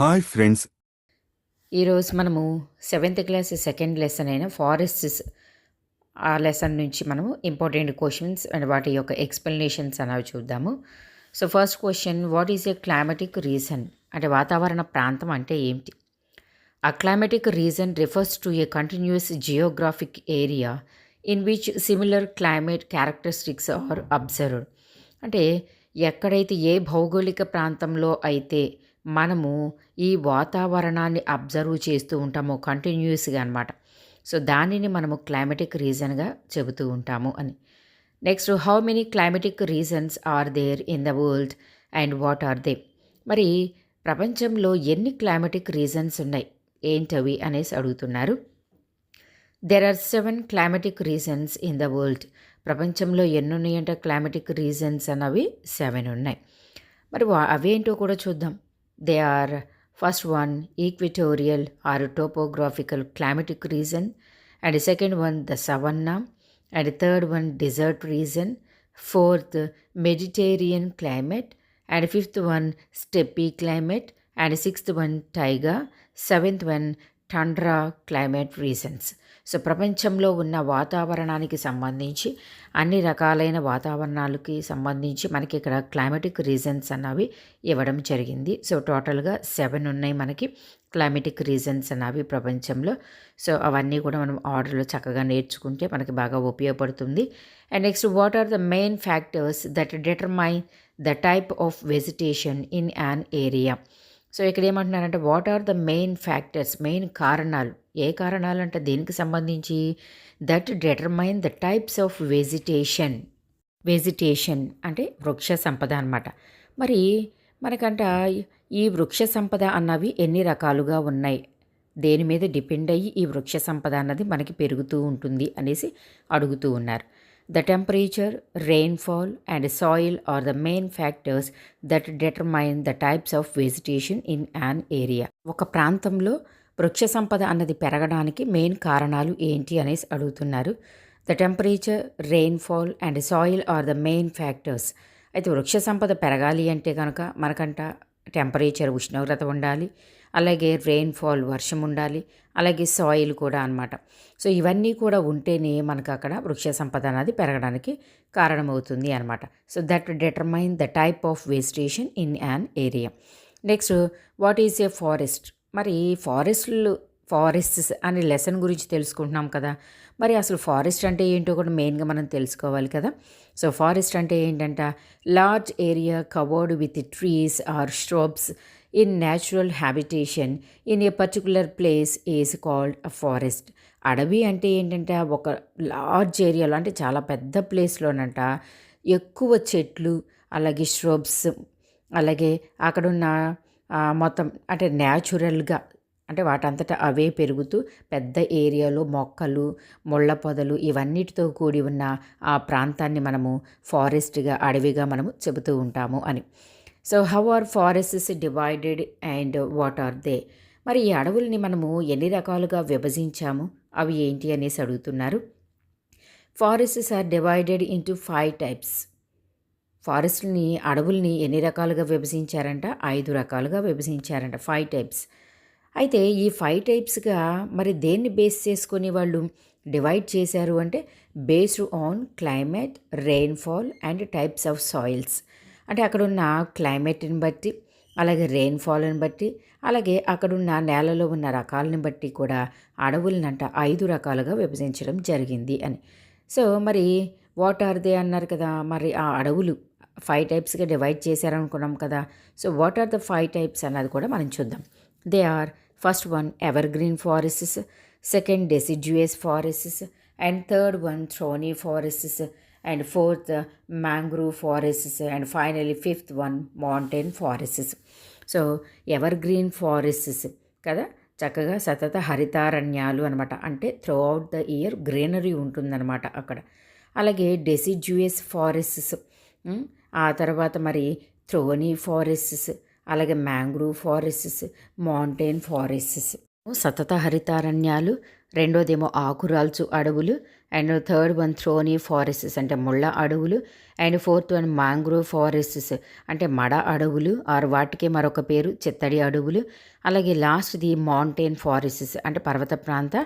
Hi friends. ఈరోజు మనము 7th class second lesson అయిన ఫారెస్ట్స్ ఆ లెసన్ నుంచి మనము ఇంపార్టెంట్ క్వశ్చన్స్ అండ్ వాటి యొక్క ఎక్స్ప్లెనేషన్స్ అనేవి చూద్దాము. So first question, what is a climatic reason? అంటే వాతావరణ ప్రాంతం అంటే ఏమిటి? A climatic region refers to a continuous geographic area in which similar climate characteristics are observed. అంటే ఎక్కడైతే ఏ భౌగోళిక ప్రాంతంలో అయితే మనము ఈ వాతావరణాన్ని అబ్జర్వ్ చేస్తూ ఉంటామో కంటిన్యూస్గా అనమాట. సో దానిని మనము క్లైమాటిక్ రీజన్గా చెబుతూ ఉంటాము అని. Next, how many climatic regions are there in the world and what are they? మరి ప్రపంచంలో ఎన్ని క్లైమాటిక్ రీజన్స్ ఉన్నాయి, ఏంటవి అనేసి అడుగుతున్నారు. There are 7 climatic regions in the world. ప్రపంచంలో ఎన్ని ఉన్నాయంటే క్లైమాటిక్ రీజన్స్ అన్నవి 7 ఉన్నాయి. మరి అవేంటో కూడా చూద్దాం. They are, first one equatorial or topographical climatic region, and second one the savanna, and third one desert region, fourth Mediterranean climate, and fifth one steppe climate, and sixth one taiga, seventh one tundra climate regions. So ప్రపంచంలో ఉన్న వాతావరణానికి సంబంధించి అన్ని రకాలైన వాతావరణాలకి సంబంధించి మనకి ఇక్కడ climatic reasons అన్నవి ఇవ్వడం జరిగింది. సో టోటల్గా 7 ఉన్నాయి మనకి క్లైమాటిక్ రీజన్స్ అన్నవి ప్రపంచంలో. సో అవన్నీ కూడా మనం ఆర్డర్లో చక్కగా నేర్చుకుంటే మనకి బాగా ఉపయోగపడుతుంది. And next, what are the main factors that determine the type of vegetation in an area? So ఇక్కడ ఏమంటున్నారంటే what are the main factors, main కారణాలు. ఏ కారణాలు అంటే దేనికి సంబంధించి? That determine the types of vegetation. Vegetation అంటే వృక్ష సంపద అనమాట. మరి మనకంట ఈ వృక్ష సంపద అన్నవి ఎన్ని రకాలుగా ఉన్నాయి, దేని మీద డిపెండ్ అయ్యి ఈ వృక్ష సంపద అన్నది మనకి పెరుగుతూ ఉంటుంది అనేసి అడుగుతూ ఉన్నారు. The temperature, rainfall, and soil are the main factors that determine the types of vegetation in an area. ఒక ప్రాంతంలో వృక్ష సంపద అన్నది పెరగడానికి మెయిన్ కారణాలు ఏంటి అనేసి అడుగుతున్నారు. The temperature, rainfall and soil are the main factors. అయితే వృక్ష సంపద పెరగాలి అంటే కనుక మనకంట టెంపరేచర్, ఉష్ణోగ్రత ఉండాలి, అలాగే రెయిన్ఫాల్, వర్షం ఉండాలి, అలాగే సాయిల్ కూడా అనమాట. సో ఇవన్నీ కూడా ఉంటేనే మనకు అక్కడ వృక్ష సంపద అనేది పెరగడానికి కారణమవుతుంది అనమాట. So that determine the type of vegetation in an area. Next, what is a forest? మరి ఫారెస్ట్స్ అనే లెసన్ గురించి తెలుసుకుంటున్నాం కదా. మరి అసలు ఫారెస్ట్ అంటే ఏంటో కూడా మెయిన్గా మనం తెలుసుకోవాలి కదా. సో ఫారెస్ట్ అంటే ఏంటంట, large area covered with trees or shrubs in natural habitation in a particular place is called a forest. అడవి అంటే ఏంటంటే ఒక లార్జ్ ఏరియాలో, అంటే చాలా పెద్ద ప్లేస్లోనంట ఎక్కువ చెట్లు, అలాగే shrubs, అలాగే అక్కడున్న మొత్తం అంటే న్యాచురల్గా, అంటే వాటంతటా అవే పెరుగుతూ పెద్ద ఏరియాలో మొక్కలు, ముళ్ళ పొదలు ఇవన్నిటితో కూడి ఉన్న ఆ ప్రాంతాన్ని మనము ఫారెస్ట్గా, అడవిగా మనము చెబుతూ ఉంటాము అని. So how are forests divided and what are they? మరి ఈ అడవుల్ని మనము ఎన్ని రకాలుగా విభజించాము, అవి ఏంటి అనేసి అడుగుతున్నారు. Forests are divided into 5 types. ఫారెస్ట్ని, అడవుల్ని ఎన్ని రకాలుగా విభజించారంట? 5 రకాలుగా విభజించారంట, 5 టైప్స్. అయితే ఈ 5 టైప్స్గా మరి దేన్ని బేస్ చేసుకొని వాళ్ళు డివైడ్ చేశారు అంటే based on climate, rainfall and types of soils. అంటే అక్కడున్న క్లైమేట్ని బట్టి, అలాగే రెయిన్ఫాల్ని బట్టి, అలాగే అక్కడున్న నేలలో ఉన్న రకాలని బట్టి కూడా అడవులనంట 5 రకాలుగా విభజించడం జరిగింది అని. సో మరి వాట్ ఆర్ దే అన్నారు కదా. మరి ఆ అడవులు 5 టైప్స్గా డివైడ్ చేశారనుకున్నాం కదా. So what are the 5 types అన్నది కూడా మనం చూద్దాం. They are, first one evergreen forests, second deciduous forests, and third one thorny forests, and fourth mangrove forests, and finally fifth one mountain forests. So evergreen forests కదా, చక్కగా సతత హరితారణ్యాలు అనమాట. అంటే through out the year greenery ఉంటుందన్నమాట అక్కడ. అలాగే deciduous forests, ఆ తర్వాత మరి థ్రోనీ ఫారెస్ట్స్, అలాగే మ్యాంగ్రూవ్ ఫారెస్ట్స్, మౌంటైన్ ఫారెస్ట్స్. సతత హరితారణ్యాలు, రెండోదేమో ఆకురాల్చు అడవులు, అండ్ థర్డ్ వన్ థ్రోనీ ఫారెస్ట్స్ అంటే ముళ్ళ అడవులు, and fourth one mangrove forests అంటే మడ అడవులు ఆర్ వాటికే మరొక పేరు చిత్తడి అడవులు, అలాగే లాస్ట్ది మౌంటైన్ ఫారెస్ట్స్ అంటే పర్వత ప్రాంత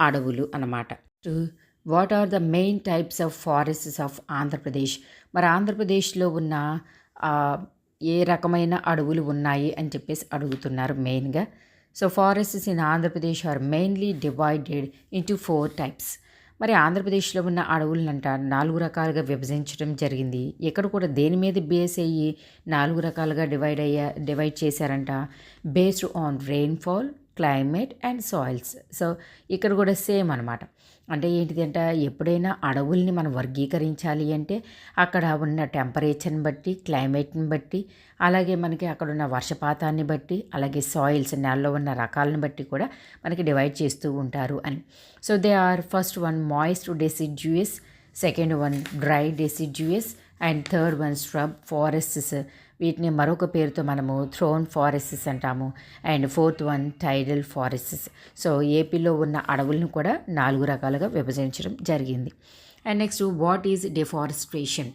అడవులు అన్నమాట. What are the main types of forests of Andhra Pradesh? మరి ఆంధ్రప్రదేశ్లో ఉన్న ఏ రకమైన అడవులు ఉన్నాయి అని చెప్పేసి అడుగుతున్నారు మెయిన్గా. So forests in Andhra Pradesh are mainly divided into 4 types. మరి ఆంధ్రప్రదేశ్లో ఉన్న అడవులనంట 4 రకాలుగా విభజించడం జరిగింది. ఇక్కడ కూడా దేని మీద బేస్ అయ్యి 4 రకాలుగా డివైడ్ చేశారంట? Based on rainfall, climate and soils. So ఇక్కడ కూడా సేమ్ అనమాట. అంటే ఏంటిదంటే ఎప్పుడైనా అడవుల్ని మనం వర్గీకరించాలి అంటే అక్కడ ఉన్న టెంపరేచర్ని బట్టి, క్లైమేట్ని బట్టి, అలాగే మనకి అక్కడ ఉన్న వర్షపాతాన్ని బట్టి, అలాగే సాయిల్స్ నేలలో ఉన్న రకాలను బట్టి కూడా మనకి డివైడ్ చేస్తూ ఉంటారు అని. So they are first one moist deciduous, second one dry deciduous, and third one shrub forests. వీటిని మరొక పేరుతో మనము థ్రోన్ ఫారెస్ట్స్ అంటాము. And fourth one tidal forests. So ఏపీలో ఉన్న అడవులను కూడా 4 రకాలుగా విభజించడం జరిగింది. And next what is deforestation?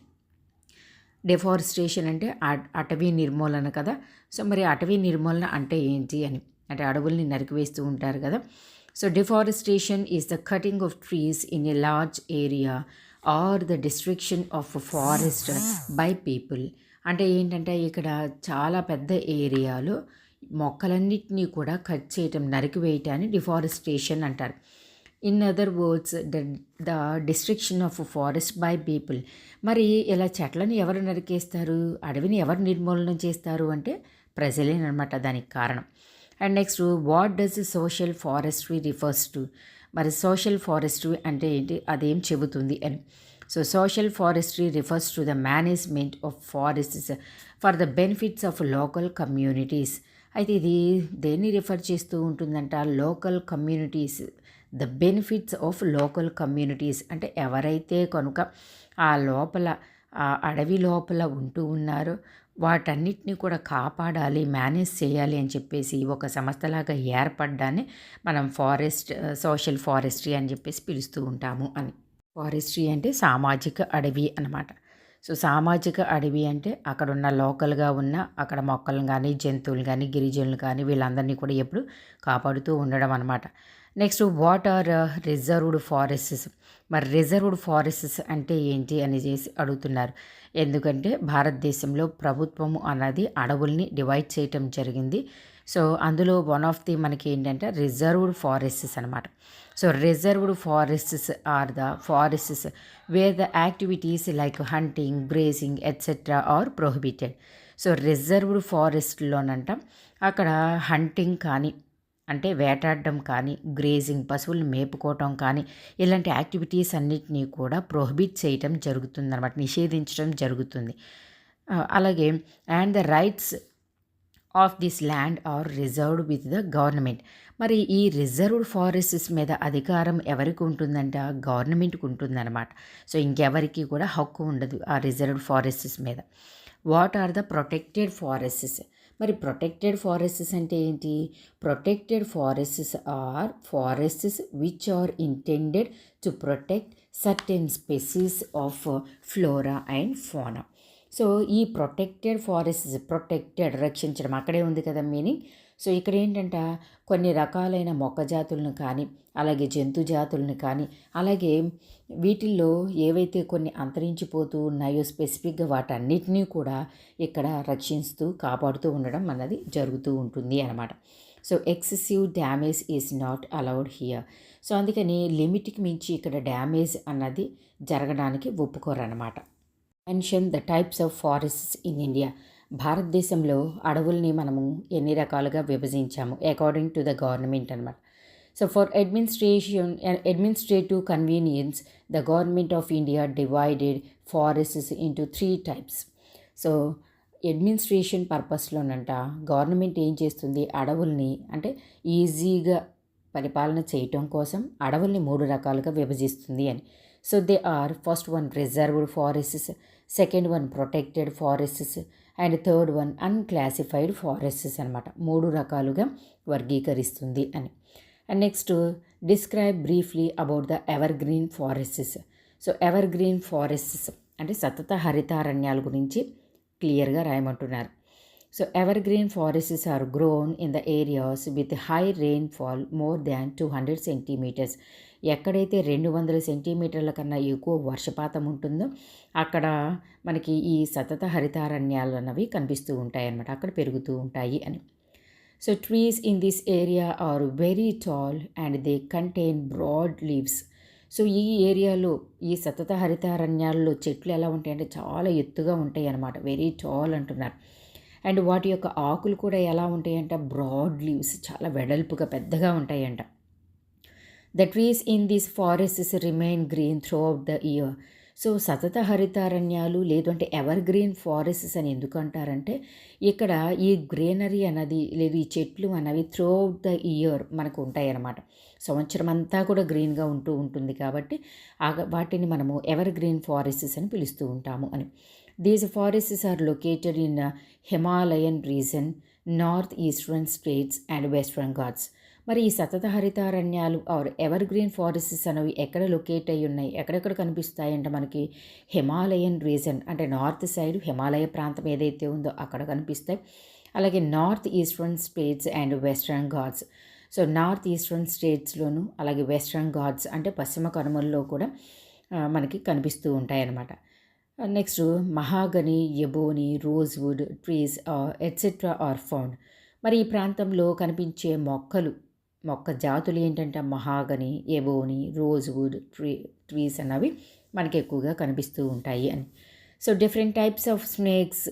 Deforestation అంటే అటవీ నిర్మూలన కదా. సో మరి అటవీ నిర్మూలన అంటే ఏంటి అని, అంటే అడవుల్ని నరికివేస్తూ ఉంటారు కదా. So deforestation is the cutting of trees in a large area or the destruction of forest by people. అంటే ఏంటంటే ఇక్కడ చాలా పెద్ద ఏరియాలో మొక్కలన్నిటినీ కూడా కట్ చేయటం, నరికివేయటాన్ని డిఫారెస్టేషన్ అంటారు. In other words the destruction of forest by people. మరి ఇలా చెట్లను ఎవరు నరికేస్తారు, అడవిని ఎవరు నిర్మూలన చేస్తారు అంటే ప్రజలేనమాట దానికి కారణం. And next what does social forestry refers to? మరి సోషల్ ఫారెస్ట్రీ అంటే ఏంటి, అదేం చెబుతుంది అని. So social forestry refers to the management of forests for the benefits of local communities. అయితే ఇది దేన్ని రిఫర్ చేస్తూ ఉంటుందంట? Local communities, the benefits of local communities అంటే ఎవరైతే కనుక ఆ లోపల ఆ అడవి లోపల ఉంటూ ఉన్నారో వాటన్నిటిని కూడా కాపాడాలి, మేనేజ్ చేయాలి అని చెప్పేసి ఒక సంస్థలాగా ఏర్పడ్డాన్ని మనం సోషల్ ఫారెస్ట్రీ అని చెప్పేసి పిలుస్తూ ఉంటాము అని. ఫారెస్ట్రీ అంటే సామాజిక అడవి అన్నమాట. సో సామాజిక అడవి అంటే అక్కడున్న లోకల్గా ఉన్న అక్కడ మొక్కలను కానీ, జంతువులు కానీ, గిరిజనులు కానీ వీళ్ళందరినీ కూడా ఎప్పుడు కాపాడుతూ ఉండడం అనమాట. Next what are reserved forests? మరి రిజర్వ్డ్ ఫారెస్ట్స్ అంటే ఏంటి అని చేసి అడుగుతున్నారు. ఎందుకంటే భారతదేశంలో ప్రభుత్వము అన్నది అడవుల్ని డివైడ్ చేయటం జరిగింది. సో అందులో వన్ ఆఫ్ ది మనకి ఏంటంటే రిజర్వ్డ్ ఫారెస్ట్స్ అనమాట. So reserved forests are the forests where the activities like hunting, grazing etcetera are prohibited. So రిజర్వ్డ్ ఫారెస్ట్లోనంట అక్కడ హంటింగ్ కానీ అంటే వేటాడడం కానీ, గ్రేజింగ్ పశువులను మేపుకోవటం కానీ ఇలాంటి యాక్టివిటీస్ అన్నిటినీ కూడా ప్రొహిబిట్ చేయటం జరుగుతుందన్నమాట, నిషేధించడం జరుగుతుంది. అలాగే and the rights of this land are reserved with the government. మరి ఈ రిజర్వ్డ్ ఫారెస్ట్స్ మీద అధికారం ఎవరికి ఉంటుందంట? గవర్నమెంట్కి ఉంటుందన్నమాట. సో ఇంకెవరికి కూడా హక్కు ఉండదు ఆ రిజర్వ్డ్ ఫారెస్ట్స్ మీద. What are the protected forests? మరి ప్రొటెక్టెడ్ ఫారెస్ట్స్ అంటే ఏంటి? Protected forests are forests which are intended to protect certain species of flora and fauna. So ఈ ప్రొటెక్టెడ్ ఫారెస్ట్స్, ప్రొటెక్టెడ్ రక్షించడం అక్కడే ఉంది కదా మీనింగ్. సో ఇక్కడ ఏంటంట కొన్ని రకాలైన మొక్క జాతులను కానీ, అలాగే జంతు జాతులను కానీ, అలాగే వీటిల్లో ఏవైతే కొన్ని అంతరించిపోతూ ఉన్నాయో స్పెసిఫిక్గా వాటన్నిటినీ కూడా ఇక్కడ రక్షిస్తూ కాపాడుతూ ఉండడం అన్నది జరుగుతూ ఉంటుంది అన్నమాట. So excessive damage is not allowed here. So అందుకని లిమిట్కి మించి ఇక్కడ డ్యామేజ్ అన్నది జరగడానికి ఒప్పుకోరన్నమాట. Mention the types of forests in India. భారతదేశంలో అడవుల్ని మనము ఎన్ని రకాలుగా విభజించాము అకార్డింగ్ టు ద గవర్నమెంట్ అనమాట. So for administrative convenience the government of India divided forests into 3 types. So అడ్మినిస్ట్రేషన్ పర్పస్లోనంట గవర్నమెంట్ ఏం చేస్తుంది, అడవుల్ని అంటే ఈజీగా పరిపాలన చేయటం కోసం అడవుల్ని 3 రకాలుగా విభజిస్తుంది అని. So they are first one reserved forests, second one protected forests and third one unclassified forests అనమాట. 3 రకాలుగా వర్గీకరిస్తుంది అని. And next describe briefly about the evergreen forests. So evergreen forests అంటే సతత హరితారణ్యాల గురించి క్లియర్గా రాయమంటున్నారు. So evergreen forests are grown in the areas with high rainfall more than 200 centimetres. ఎక్కడైతే 200 సెంటీమీటర్ల కన్నా ఎక్కువ వర్షపాతం ఉంటుందో అక్కడ మనకి ఈ సతత హరితారణ్యాలు అన్నవి కనిపిస్తూ ఉంటాయి అన్నమాట, అక్కడ పెరుగుతూ ఉంటాయి అని. So trees in this area are very tall and they contain broad leaves. So ఈ ఏరియాలో ఈ సతత హరితారణ్యాల్లో చెట్లు ఎలా ఉంటాయంటే చాలా ఎత్తుగా ఉంటాయి అన్నమాట, వెరీ టాల్ అంటున్నారు. అండ్ వాటి యొక్క ఆకులు కూడా ఎలా ఉంటాయంట, బ్రాడ్ లీవ్స్, చాలా వెడల్పుగా పెద్దగా ఉంటాయంట. The trees in these forests remain green through out the year. So సతత హరితారణ్యాలు లేదు అంటే ఎవర్ గ్రీన్ ఫారెస్ట్స్ అని ఎందుకు అంటారంటే ఇక్కడ ఈ గ్రీనరీ అన్నది లేదు ఈ చెట్లు అనేవి త్రూ అవుట్ ద ఇయర్ మనకు ఉంటాయి అన్నమాట. సంవత్సరం అంతా కూడా గ్రీన్గా ఉంటూ ఉంటుంది కాబట్టి వాటిని మనము ఎవర్ గ్రీన్ ఫారెస్ట్స్ అని పిలుస్తూ ఉంటాము అని. These forests are located in Himalayan region, north eastern states and western Ghats. మరి ఈ సతత హరితారణ్యాలు ఆర్ ఎవర్ గ్రీన్ ఫారెస్ట్స్ అనేవి ఎక్కడ లొకేట్ అయ్యి ఉన్నాయి, ఎక్కడెక్కడ కనిపిస్తాయి అంటే మనకి హిమాలయన్ రీజన్ అంటే నార్త్ సైడ్ హిమాలయ ప్రాంతం ఏదైతే ఉందో అక్కడ కనిపిస్తాయి. అలాగే north eastern states and western Ghats. So north eastern స్టేట్స్లోను అలాగే వెస్ట్రన్ ఘాట్స్ అంటే పశ్చిమ కనుమల్లో కూడా మనకి కనిపిస్తూ ఉంటాయి అన్నమాట. Next mahogany, ebony, rosewood trees etcetera are found. మరి ఈ ప్రాంతంలో కనిపించే మొక్క జాతులు ఏంటంటే మహాగని, ఎబోని, రోజ్వుడ్ ట్రీస్ అన్నవి మనకి ఎక్కువగా కనిపిస్తూ ఉంటాయి అని. So different types of snakes,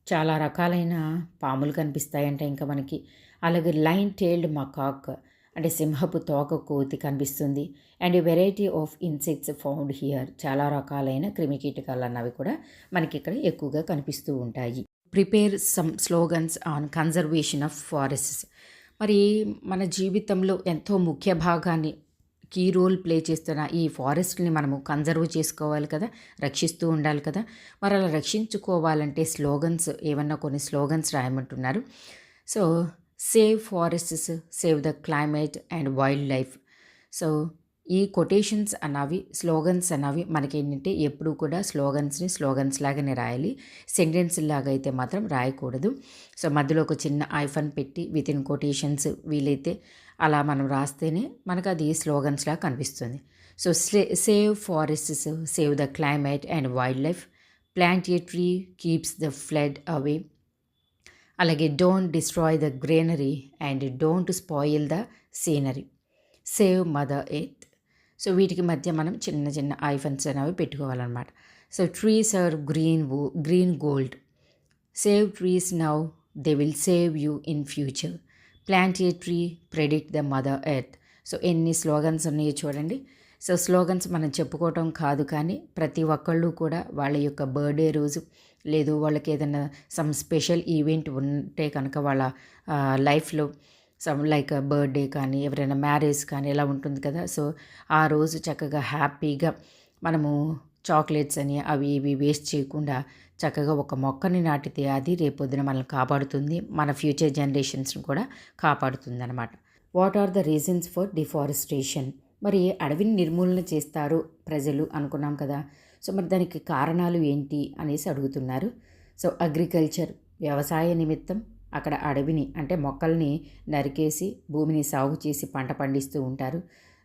చాలా రకాలైన పాములు కనిపిస్తాయంట ఇంకా మనకి. అలాగే లైన్ టైల్డ్ మకాక్ అంటే సింహపు తోక కోతి కనిపిస్తుంది. And variety of insects found here, చాలా రకాలైన క్రిమికీటకాలు అన్నవి కూడా మనకి ఇక్కడ ఎక్కువగా కనిపిస్తూ ఉంటాయి. Prepare some slogans on conservation of forests. మరి మన జీవితంలో ఎంతో ముఖ్య భాగాన్ని కీ రోల్ ప్లే చేస్తున్న ఈ ఫారెస్ట్ని మనము కన్జర్వ్ చేసుకోవాలి కదా, రక్షిస్తూ ఉండాలి కదా. మరి అలా రక్షించుకోవాలంటే స్లోగన్స్, ఏమన్నా కొన్ని స్లోగన్స్ రాయమంటున్నారు. So save forests, save the climate and wildlife. So ఈ కొటేషన్స్ అన్నవి, స్లోగన్స్ అన్నవి మనకి ఏంటంటే ఎప్పుడూ కూడా స్లోగన్స్ లాగానే రాయాలి, సెంటెన్స్ లాగా అయితే మాత్రం రాయకూడదు. సో మధ్యలో ఒక చిన్న ఐఫన్ పెట్టి విత్ ఇన్ కొటేషన్స్ వీలైతే అలా మనం రాస్తేనే మనకు అది స్లోగన్స్ లాగా కనిపిస్తుంది. So save forests, save the climate and wildlife, plant a tree keeps the flood away. అలాగే don't destroy the greenery and don't spoil the scenery, save mother earth. So వీటికి మధ్య మనం చిన్న చిన్న ఐఫన్స్ అనేవి పెట్టుకోవాలన్నమాట. So trees are green gold, save trees now they will save you in future, plant a tree predict the mother earth. So ఎన్ని slogans ఉన్నాయో చూడండి. సో స్లోగన్స్ మనం చెప్పుకోవటం కాదు, కానీ ప్రతి ఒక్కళ్ళు కూడా వాళ్ళ యొక్క బర్త్డే రోజు లేదు వాళ్ళకి ఏదైనా సమ్ స్పెషల్ ఈవెంట్ ఉంటే కనుక వాళ్ళ లైఫ్లో సమ్ లైక్ బర్త్డే కానీ ఎవరైనా మ్యారేజ్ కానీ ఇలా ఉంటుంది కదా. సో ఆ రోజు చక్కగా హ్యాపీగా మనము చాక్లెట్స్ అని అవి ఇవి వేస్ట్ చేయకుండా చక్కగా ఒక మొక్కని నాటితే అది రేపొద్దున మనల్ని కాపాడుతుంది, మన ఫ్యూచర్ జనరేషన్స్ని కూడా కాపాడుతుంది అనమాట. What are the reasons for deforestation. మరి అడవిని నిర్మూలన చేస్తారు ప్రజలు అనుకున్నాం కదా. సో మరి దానికి కారణాలు ఏంటి అనేసి అడుగుతున్నారు. సో అగ్రికల్చర్, వ్యవసాయ నిమిత్తం అక్కడ అడవిని అంటే మొక్కల్ని నరికేసి భూమిని సాగు చేసి పంట పండిస్తూ ఉంటారు.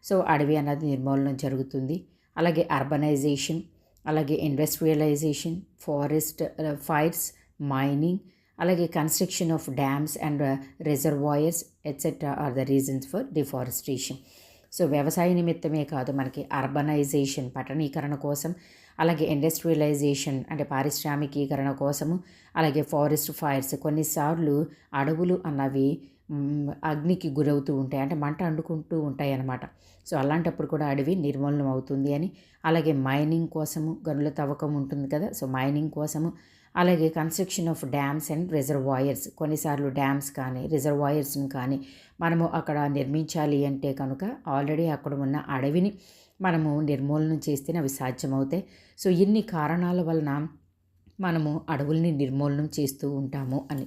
సో అడవి అన్నది నిర్మూలన జరుగుతుంది. అలాగే అర్బనైజేషన్, అలాగే ఇండస్ట్రియలైజేషన్, ఫారెస్ట్ ఫైర్స్, మైనింగ్, అలాగే construction of dams and reservoirs etcetera are the reasons for deforestation. So వ్యవసాయ నిమిత్తమే కాదు, మనకి అర్బనైజేషన్ పట్టణీకరణ కోసం, అలాగే ఇండస్ట్రియలైజేషన్ అంటే పారిశ్రామికీకరణ కోసము, అలాగే ఫారెస్ట్ ఫైర్స్, కొన్నిసార్లు అడవులు అన్నవి అగ్నికి గురవుతూ ఉంటాయి, అంటే మంట అంటుకుంటూ ఉంటాయి అన్నమాట. సో అలాంటప్పుడు కూడా అడవి నిర్మూలనం అవుతుంది అని. అలాగే మైనింగ్ కోసము, గనుల తవ్వకం ఉంటుంది కదా, సో మైనింగ్ కోసము. అలాగే construction of dams and reservoirs, కొన్నిసార్లు డ్యామ్స్ కానీ రిజర్వాయర్స్ని కానీ మనము అక్కడ నిర్మించాలి అంటే కనుక ఆల్రెడీ అక్కడ ఉన్న అడవిని మనము నిర్మూలన చేస్తేనే అవి సాధ్యమవుతాయి. సో ఇన్ని కారణాల వలన మనము అడవుల్ని నిర్మూలనం చేస్తూ ఉంటాము అని.